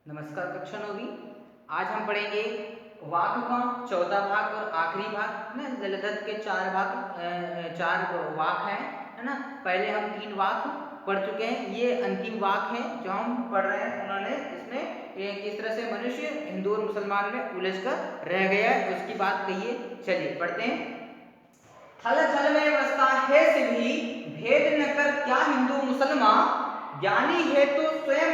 नमस्कार कक्षा 9वीं। आज हम पढ़ेंगे वाक्य का चौथा भाग और आखिरी भाग ना। जलदत्त के चार वाक हैं, है ना। पहले हम 3 वाक पढ़ चुके हैं, ये अंतिम वाक है जो हम पढ़ रहे हैं। उन्होंने इसमें किस तरह से मनुष्य हिंदू और मुसलमान में उलझ कर रह गया है उसकी बात कहिए। चलिए पढ़ते हैं। थल थल में बसता है सिवही, भेद न कर क्या हिंदू मुसलमान, ज्ञानी है तो स्वयं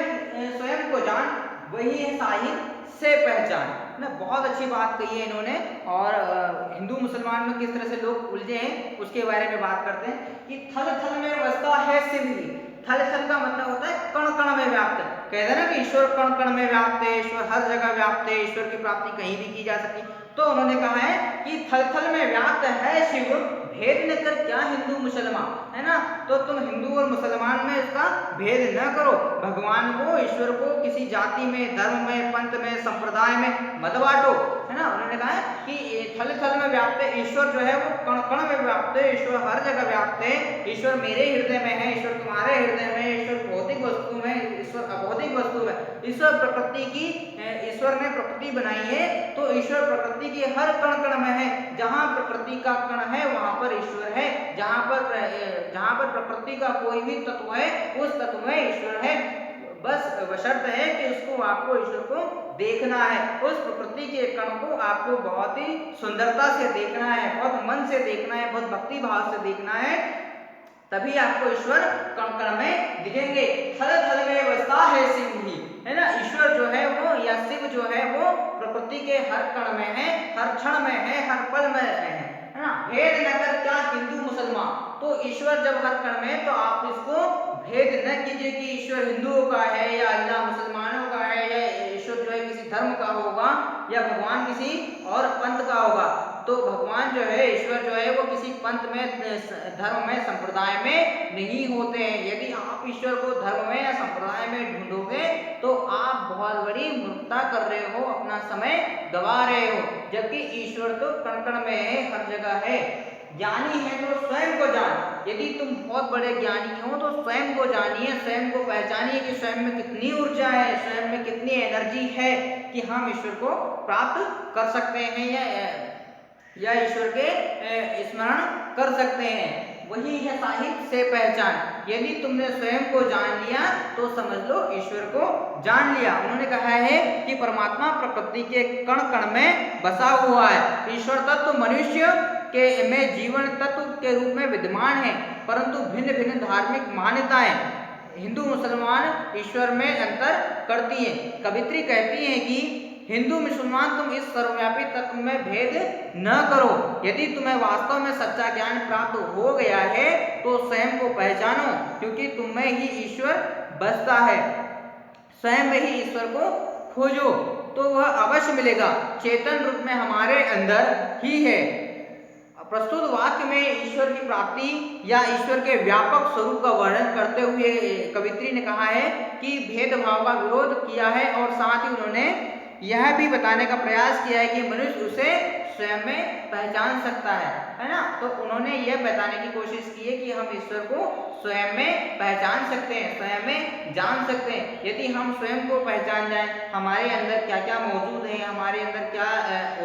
स्वयं को जान, वही है साहिब से पहचान ना। बहुत अच्छी बात कही है इन्होंने। और हिंदू मुसलमान में किस तरह से लोग उलझे हैं उसके बारे में बात करते हैं कि थल थल में बसता है सिवही। थल थल का मतलब होता है कण कण में व्याप्त। कहते हैं ना कि ईश्वर कण कण में व्याप्त है, ईश्वर हर जगह व्याप्त है, ईश्वर की प्राप्ति कहीं भी की जा सकती। तो उन्होंने कहा है कि थल थल में व्याप्त है शिव, भेद न कर क्या हिंदू मुसलमान, है ना। तो तुम हिंदू और मुसलमान में इसका भेद न करो। भगवान को, ईश्वर को किसी जाति में, धर्म में, पंथ में, संप्रदाय में मत बांटो, है ना। उन्होंने कहा है कि थल थल में व्याप्त है ईश्वर, जो है वो कण कण में व्याप्त है, ईश्वर हर जगह व्याप्त है। ईश्वर मेरे हृदय में है, ईश्वर तुम्हारे हृदय में, ईश्वर भौतिक वस्तु में, ईश्वर अभौतिक वस्तु में। ईश्वर प्रकृति की, ईश्वर ने प्रकृति बनाई है तो ईश्वर प्रकृति के हर कण कण में है। जहाँ प्रकृति का कण है वहां पर ईश्वर है। जहाँ पर प्रकृति का कोई भी तत्व है उस तत्व में ईश्वर है। बस बशर्त है कि उसको, आपको ईश्वर को देखना है। उस प्रकृति के कण को आपको बहुत ही सुंदरता से देखना है, बहुत मन से देखना है, बहुत भक्ति भाव से देखना है, तभी आपको ईश्वर कण कण में दिखेंगे। थल थल में बसता है शिव ही, है ना। ईश्वर जो है वो, या शिव जो है वो प्रकृति के हर कण में है, हर क्षण में है, हर पल में है ना। भेद न कर क्या हिंदू मुसलमान, तो ईश्वर जब हर कण में है तो आप इसको भेद न कीजिए कि ईश्वर हिंदुओं का है या अल्लाह मुसलमानों का है, या ईश्वर जो है किसी धर्म का होगा, या भगवान किसी और पंथ का होगा। तो भगवान जो है, ईश्वर जो है वो किसी पंथ में, धर्म में, संप्रदाय में नहीं होते हैं। यदि आप ईश्वर को धर्म में या संप्रदाय में ढूंढोगे तो आप बहुत बड़ी मूर्खता कर रहे हो, अपना समय गवा रहे हो। जबकि ईश्वर तो कण कण में है, हर जगह है। ज्ञानी है तो स्वयं को जान। यदि तुम बहुत बड़े ज्ञानी हो तो स्वयं को जानिए, स्वयं को पहचानिए कि स्वयं में कितनी ऊर्जा है, स्वयं में कितनी एनर्जी है कि हम ईश्वर को प्राप्त कर सकते हैं या ईश्वर के स्मरण कर सकते हैं। वही है साहिब से पहचान। यदि तुमने स्वयं को जान लिया तो समझ लो ईश्वर को जान लिया। उन्होंने कहा है कि परमात्मा प्रकृति के कण कण में बसा हुआ है। ईश्वर तत्व मनुष्य के में जीवन तत्व के रूप में विद्यमान है, परंतु भिन्न भिन्न धार्मिक मान्यताएं हिंदू मुसलमान ईश्वर में अंतर करती हैं। कवित्री कहती हैं कि हिंदू मुसलमान तुम इस सर्वव्यापी तत्व में भेद न करो। यदि तुम्हें वास्तव में सच्चा ज्ञान प्राप्त हो गया है तो स्वयं को पहचानो, क्योंकि तुम में ही ईश्वर बसता है। स्वयं में ही ईश्वर को खोजो तो वह अवश्य मिलेगा, चेतन रूप में हमारे अंदर ही है। प्रस्तुत वाक्य में ईश्वर की प्राप्ति या ईश्वर के व्यापक स्वरूप का वर्णन करते हुए कवित्री ने कहा है कि भेदभाव का विरोध किया है, और साथ ही उन्होंने यह भी बताने का प्रयास किया है कि मनुष्य उसे स्वयं में पहचान सकता है ना। तो उन्होंने यह बताने की कोशिश की है कि हम ईश्वर को स्वयं में पहचान सकते हैं, स्वयं में जान सकते हैं। यदि हम स्वयं को पहचान जाएं, हमारे अंदर क्या क्या मौजूद है, हमारे अंदर क्या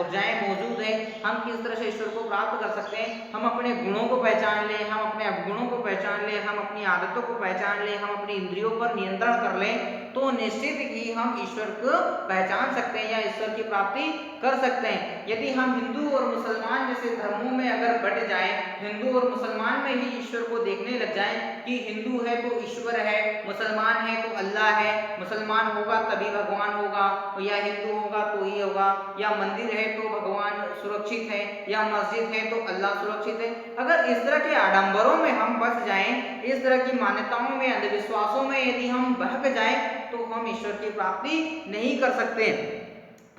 ऊर्जाएं मौजूद हैं, हम किस तरह से ईश्वर को प्राप्त कर सकते हैं, हम अपने गुणों को पहचान लें, हम अपने अवगुणों को पहचान लें, हम अपनी आदतों को पहचान लें, हम अपनी इंद्रियों पर नियंत्रण कर लें, तो निश्चित ही हम ईश्वर को पहचान सकते हैं या ईश्वर की प्राप्ति कर सकते हैं। यदि हम हिंदू और मुसलमान जैसे धर्मों में अगर बट जाएं, हिंदू और मुसलमान में ही ईश्वर को देखने लग जाएं कि हिंदू है तो ईश्वर है, मुसलमान है तो अल्लाह है, मुसलमान होगा तभी भगवान होगा, या हिंदू होगा तो ही होगा, या मंदिर है तो भगवान सुरक्षित है, या मस्जिद है तो अल्लाह सुरक्षित है। अगर इस तरह के आडंबरों में हम बस जाएं, इस तरह की मान्यताओं में, अंधविश्वासों में यदि हम बहक जाएं तो हम ईश्वर की प्राप्ति नहीं कर सकते।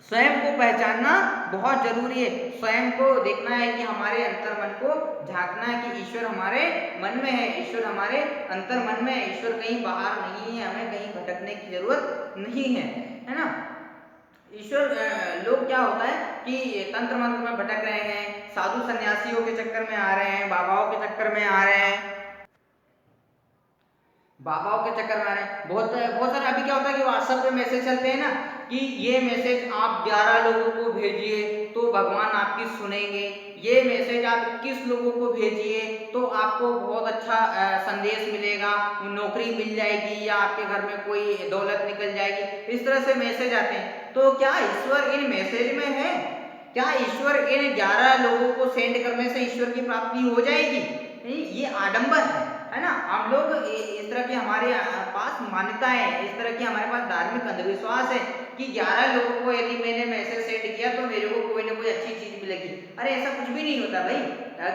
स्वयं को पहचानना बहुत जरूरी है। स्वयं को देखना है कि हमारे अंतर मन को झांकना है कि ईश्वर हमारे मन में है, ईश्वर हमारे अंतर मन में है, ईश्वर कहीं बाहर नहीं है, हमें कहीं भटकने की जरूरत नहीं है ना। ईश्वर, लोग क्या होता है कि तंत्र मंत्र में भटक रहे हैं, साधु सन्यासियों के चक्कर में आ रहे हैं, बाबाओं के चक्कर में आ रहे हैं, बाबाओं के चक्कर में आ रहे हैं। बहुत सारे अभी क्या होता है कि वो व्हाट्सएप पे मैसेज चलते हैं ना कि ये मैसेज आप 11 लोगों को भेजिए तो भगवान आपकी सुनेंगे, ये मैसेज आप 21 लोगों को भेजिए तो आपको बहुत अच्छा संदेश मिलेगा, नौकरी मिल जाएगी या आपके घर में कोई दौलत निकल जाएगी, इस तरह से मैसेज आते हैं। तो क्या ईश्वर इन मैसेज में है? क्या ईश्वर इन 11 लोगों को सेंड करने से ईश्वर की प्राप्ति हो जाएगी? नहीं, ये आडंबर है ना। हम लोग इस तरह की हमारे पास मान्यताएं हैं, इस तरह की हमारे पास धार्मिक अंधविश्वास है कि 11 लोगों को यदि मैंने मैसेज सेंड किया तो मेरे को कोई ना कोई अच्छी चीज मिलेगी। अरे ऐसा कुछ भी नहीं होता भाई।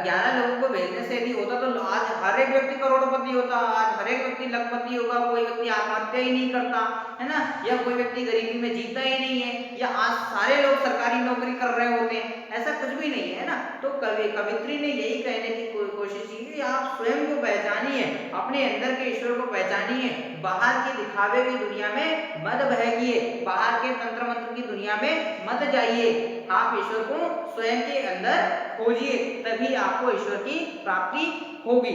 11 लोगों को भेजने से यदि होता तो आज हर एक व्यक्ति करोड़पति होता, आज हर एक व्यक्ति लखपति होगा, कोई व्यक्ति आत्महत्या ही नहीं करता है ना, या कोई व्यक्ति गरीबी में जीता ही नहीं है, या आज सारे लोग सरकारी नौकरी कर रहे होते हैं। ऐसा कुछ भी नहीं है ना। तो कवित्री ने यही कहने की कोशिश की कि आप स्वयं को पहचानिए, अपने अंदर के ईश्वर को पहचानिए, बाहर की दिखावे की दुनिया में मत बहकिए, बाहर के तंत्र मंत्र की दुनिया में मत जाइए, आप ईश्वर को स्वयं के अंदर खोजिए, तभी आपको ईश्वर की प्राप्ति होगी।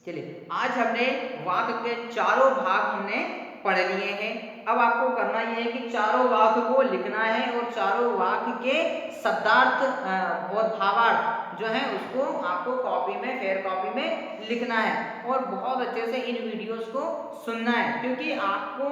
चलिए, आज हमने वाक्य के चारों भाग हमने पढ़ लिए हैं। अब आपको करना यह है कि चारों वाक्य को लिखना है और चारों वाक्य के शब्दार्थ और भावार्थ जो है उसको आपको कॉपी में, फेयर कॉपी में लिखना है और बहुत अच्छे से इन वीडियोस को सुनना है, क्योंकि आपको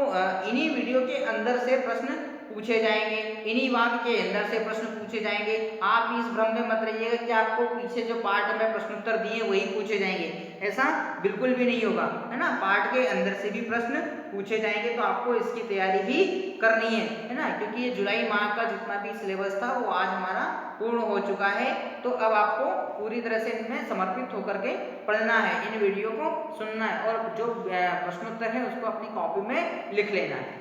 इन्हीं वीडियो के अंदर से प्रश्न पूछे जाएंगे, इन्हीं वाक्य के अंदर से प्रश्न पूछे जाएंगे। आप इस भ्रम में मत रहिएगा कि आपको पीछे जो पार्ट में प्रश्नोत्तर दिए वही पूछे जाएंगे, ऐसा बिल्कुल भी नहीं होगा, है ना। पार्ट के अंदर से भी प्रश्न पूछे जाएंगे, तो आपको इसकी तैयारी भी करनी है ना, क्योंकि ये जुलाई माह का जितना भी सिलेबस था वो आज हमारा पूर्ण हो चुका है। तो अब आपको पूरी तरह से इनमें समर्पित होकर के पढ़ना है, इन वीडियो को सुनना है और जो प्रश्नोत्तर है उसको अपनी कॉपी में लिख लेना है।